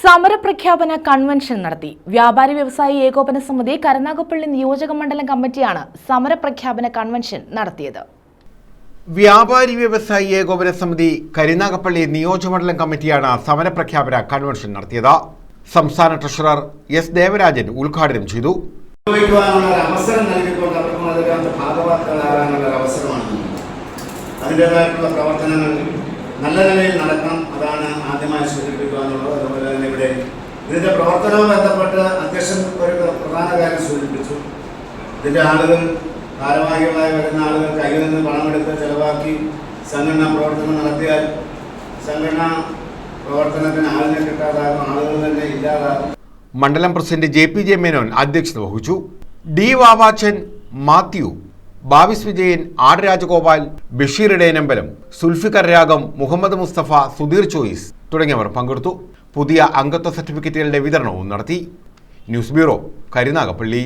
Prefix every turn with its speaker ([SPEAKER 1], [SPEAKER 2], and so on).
[SPEAKER 1] സമരപ്രഖ്യാപന convention നടത്തി. വ്യാപാരി വ്യവസായി ഏകോപന സമിതി കരുനാഗപ്പള്ളി നിയോജക മണ്ഡലം കമ്മിറ്റിയാണ് സമരപ്രഖ്യാപന കൺവെൻഷൻ നടത്തിയത്.
[SPEAKER 2] വ്യാപാരി വ്യവസായി ഏകോപന സമിതി കരുനാഗപ്പള്ളി നിയോജകമണ്ഡലം കമ്മിറ്റിയാണ് സമരപ്രഖ്യാപന കൺവെൻഷൻ നടത്തിയത്. സംസ്ഥാന ട്രഷറർ എസ് ദേവരാജൻ ഉദ്ഘാടനം ചെയ്തു.
[SPEAKER 3] അതിൻ്റെതായിട്ടുള്ള പ്രവർത്തനങ്ങൾ നല്ല നിലയിൽ നടക്കണം, അതാണ് ആദ്യമായി സൂചിപ്പിക്കുക എന്നുള്ളത്. അതുപോലെ തന്നെ ഇവിടെ ഇതിൻ്റെ പ്രവർത്തനവുമായി ബന്ധപ്പെട്ട് അധ്യക്ഷൻ ഒരു പ്രധാന കാര്യം സൂചിപ്പിച്ചു. ഇതിൻ്റെ ആളുകൾ ഭാരവാഹികളായി വരുന്ന ആളുകൾ കയ്യിൽ നിന്ന് പണമെടുത്ത് ചെലവാക്കി സംഘടനാ പ്രവർത്തനം നടത്തിയാൽ സംഘടനാ പ്രവർത്തനത്തിന് ആളിനെ കിട്ടാതാകും, ആളുകൾ തന്നെ ഇല്ലാതാകും.
[SPEAKER 2] മണ്ഡലം പ്രസിഡന്റ് JPJ മേനോൻ അധ്യക്ഷത വഹിച്ചു. D വാവാച്ചൻ, മാത്യു, ബാവിസ് വിജയൻ, ആർ രാജഗോപാൽ, ബഷീർ ഇടയനമ്പലം, സുൽഫിക്കർ രാഗം, മുഹമ്മദ് മുസ്തഫ, സുധീർ ചോയ്സ് തുടങ്ങിയവർ പങ്കെടുത്തു. പുതിയ അംഗത്വ സർട്ടിഫിക്കറ്റുകളുടെ വിതരണവും നടത്തി. News bureau, Karunagappally.